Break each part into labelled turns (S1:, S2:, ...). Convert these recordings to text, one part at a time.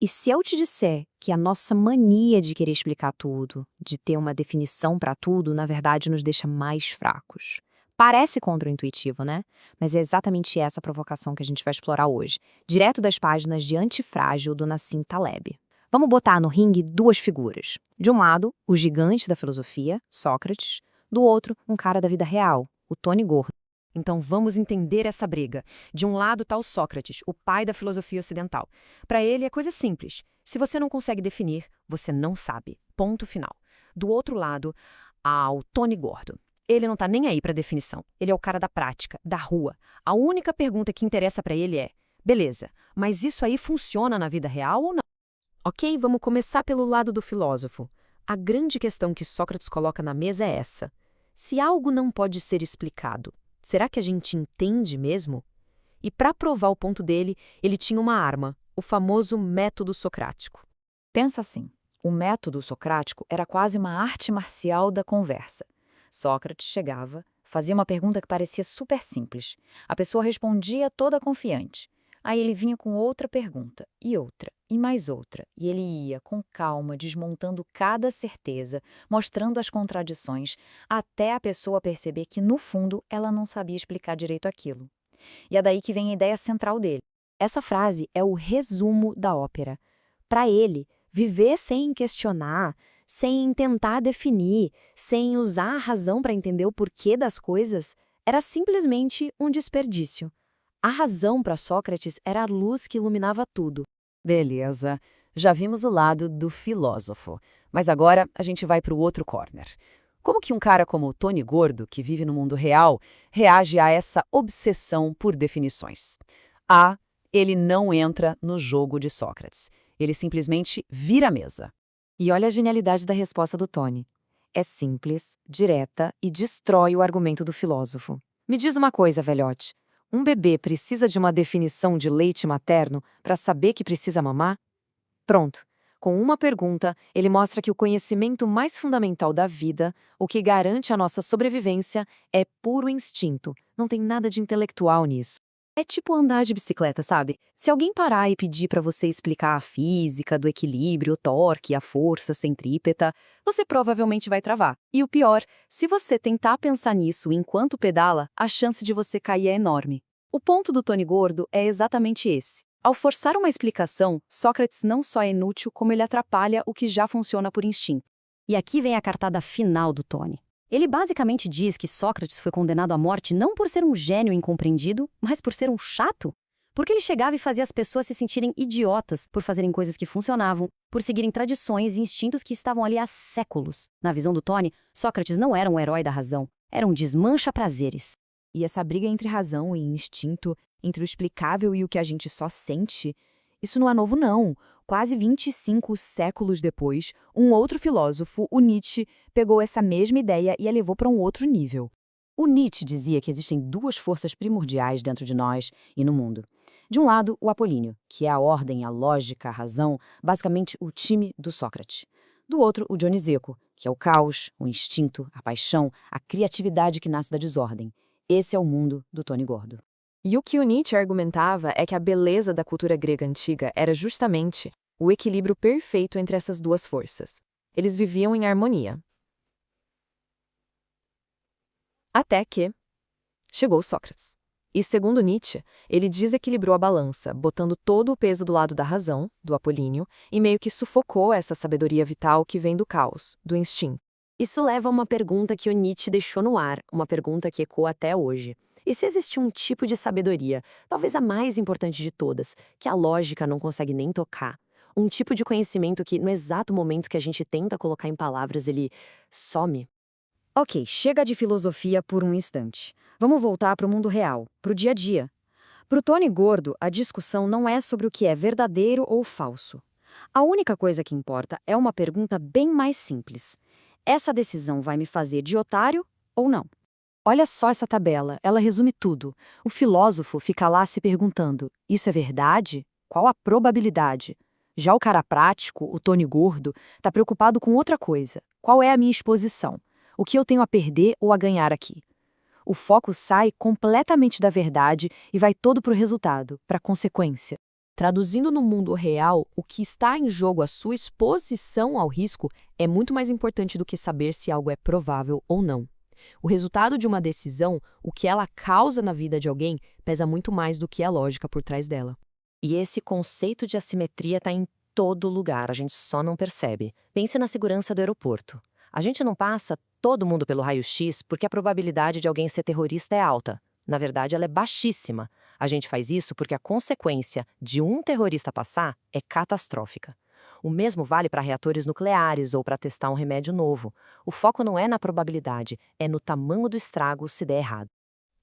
S1: E se eu te disser que a nossa mania de querer explicar tudo, de ter uma definição para tudo, na verdade nos deixa mais fracos? Parece contraintuitivo, né? Mas é exatamente essa provocação que a gente vai explorar hoje, direto das páginas de Antifrágil do Nassim Taleb. Vamos botar no ringue duas figuras. De um lado, o gigante da filosofia, Sócrates, do outro, um cara da vida real, o Tony Gordo.
S2: Então vamos entender essa briga. De um lado está o Sócrates, o pai da filosofia ocidental. Para ele é coisa simples. Se você não consegue definir, você não sabe. Ponto final. Do outro lado, há o Tony Gordo. Ele não está nem aí para definição. Ele é o cara da prática, da rua. A única pergunta que interessa para ele é: beleza, mas isso aí funciona na vida real ou não? Ok, vamos começar pelo lado do filósofo. A grande questão que Sócrates coloca na mesa é essa: se algo não pode ser explicado, será que a gente entende mesmo? E para provar o ponto dele, ele tinha uma arma, o famoso método socrático.
S3: Pensa assim, o método socrático era quase uma arte marcial da conversa. Sócrates chegava, fazia uma pergunta que parecia super simples. A pessoa respondia toda confiante. Aí ele vinha com outra pergunta, e mais outra, e ele ia, com calma, desmontando cada certeza, mostrando as contradições, até a pessoa perceber que, no fundo, ela não sabia explicar direito aquilo. E é daí que vem a ideia central dele.
S1: Essa frase é o resumo da ópera. Para ele, viver sem questionar, sem tentar definir, sem usar a razão para entender o porquê das coisas, era simplesmente um desperdício. A razão para Sócrates era a luz que iluminava tudo.
S2: Beleza, já vimos o lado do filósofo, mas agora a gente vai para o outro corner. Como que um cara como o Tony Gordo, que vive no mundo real, reage a essa obsessão por definições? A. Ele não entra no jogo de Sócrates. Ele simplesmente vira a mesa.
S1: E olha a genialidade da resposta do Tony. É simples, direta e destrói o argumento do filósofo. Me diz uma coisa, velhote. Um bebê precisa de uma definição de leite materno para saber que precisa mamar? Pronto. Com uma pergunta, ele mostra que o conhecimento mais fundamental da vida, o que garante a nossa sobrevivência, é puro instinto. Não tem nada de intelectual nisso. É tipo andar de bicicleta, sabe? Se alguém parar e pedir para você explicar a física do equilíbrio, o torque, a força centrípeta, você provavelmente vai travar. E o pior, se você tentar pensar nisso enquanto pedala, a chance de você cair é enorme. O ponto do Tony Gordo é exatamente esse. Ao forçar uma explicação, Sócrates não só é inútil, como ele atrapalha o que já funciona por instinto.
S4: E aqui vem a cartada final do Tony. Ele basicamente diz que Sócrates foi condenado à morte não por ser um gênio incompreendido, mas por ser um chato. Porque ele chegava e fazia as pessoas se sentirem idiotas por fazerem coisas que funcionavam, por seguirem tradições e instintos que estavam ali há séculos. Na visão do Tony, Sócrates não era um herói da razão, era um desmancha-prazeres.
S5: E essa briga entre razão e instinto, entre o explicável e o que a gente só sente, isso não é novo não. Quase 25 séculos depois, um outro filósofo, o Nietzsche, pegou essa mesma ideia e a levou para um outro nível.
S4: O Nietzsche dizia que existem duas forças primordiais dentro de nós e no mundo. De um lado, o apolíneo, que é a ordem, a lógica, a razão, basicamente o time do Sócrates. Do outro, o dionisíaco, que é o caos, o instinto, a paixão, a criatividade que nasce da desordem. Esse é o mundo do Tony Gordo.
S5: E o que o Nietzsche argumentava é que a beleza da cultura grega antiga era justamente o equilíbrio perfeito entre essas duas forças. Eles viviam em harmonia. Até que chegou Sócrates. E, segundo Nietzsche, ele desequilibrou a balança, botando todo o peso do lado da razão, do apolíneo, e meio que sufocou essa sabedoria vital que vem do caos, do instinto.
S1: Isso leva a uma pergunta que o Nietzsche deixou no ar, uma pergunta que ecoa até hoje. E se existe um tipo de sabedoria, talvez a mais importante de todas, que a lógica não consegue nem tocar? Um tipo de conhecimento que, no exato momento que a gente tenta colocar em palavras, ele some?
S4: Ok, chega de filosofia por um instante. Vamos voltar para o mundo real, para o dia a dia. Para o Tony Gordo, a discussão não é sobre o que é verdadeiro ou falso. A única coisa que importa é uma pergunta bem mais simples. Essa decisão vai me fazer de otário ou não?
S1: Olha só essa tabela, ela resume tudo. O filósofo fica lá se perguntando, isso é verdade? Qual a probabilidade? Já o cara prático, o Tony Gordo, está preocupado com outra coisa. Qual é a minha exposição? O que eu tenho a perder ou a ganhar aqui? O foco sai completamente da verdade e vai todo para o resultado, para a consequência.
S5: Traduzindo no mundo real, o que está em jogo, a sua exposição ao risco, é muito mais importante do que saber se algo é provável ou não. O resultado de uma decisão, o que ela causa na vida de alguém, pesa muito mais do que a lógica por trás dela.
S1: E esse conceito de assimetria está em todo lugar, a gente só não percebe. Pense na segurança do aeroporto. A gente não passa todo mundo pelo raio-x porque a probabilidade de alguém ser terrorista é alta. Na verdade, ela é baixíssima. A gente faz isso porque a consequência de um terrorista passar é catastrófica. O mesmo vale para reatores nucleares ou para testar um remédio novo. O foco não é na probabilidade, é no tamanho do estrago se der errado.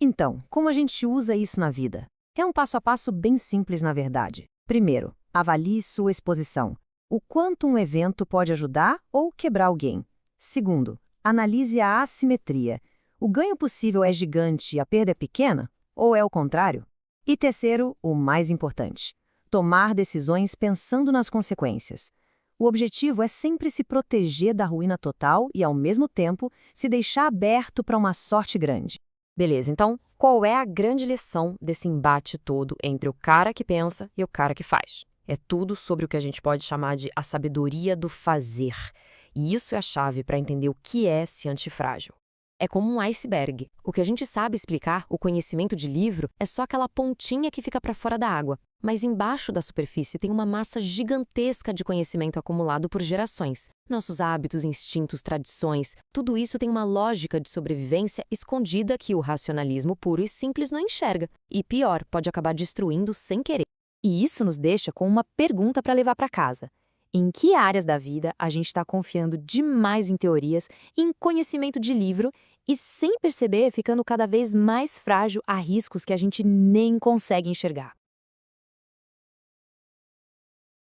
S2: Então, como a gente usa isso na vida? É um passo a passo bem simples, na verdade. Primeiro, avalie sua exposição. O quanto um evento pode ajudar ou quebrar alguém. Segundo, analise a assimetria. O ganho possível é gigante e a perda é pequena? Ou é o contrário? E terceiro, o mais importante, tomar decisões pensando nas consequências. O objetivo é sempre se proteger da ruína total e, ao mesmo tempo, se deixar aberto para uma sorte grande.
S1: Beleza, então, qual é a grande lição desse embate todo entre o cara que pensa e o cara que faz? É tudo sobre o que a gente pode chamar de a sabedoria do fazer. E isso é a chave para entender o que é esse antifrágil. É como um iceberg. O que a gente sabe explicar, o conhecimento de livro, é só aquela pontinha que fica para fora da água. Mas embaixo da superfície tem uma massa gigantesca de conhecimento acumulado por gerações. Nossos hábitos, instintos, tradições, tudo isso tem uma lógica de sobrevivência escondida que o racionalismo puro e simples não enxerga. E pior, pode acabar destruindo sem querer. E isso nos deixa com uma pergunta para levar para casa. Em que áreas da vida a gente está confiando demais em teorias, em conhecimento de livro e, sem perceber, ficando cada vez mais frágil a riscos que a gente nem consegue enxergar?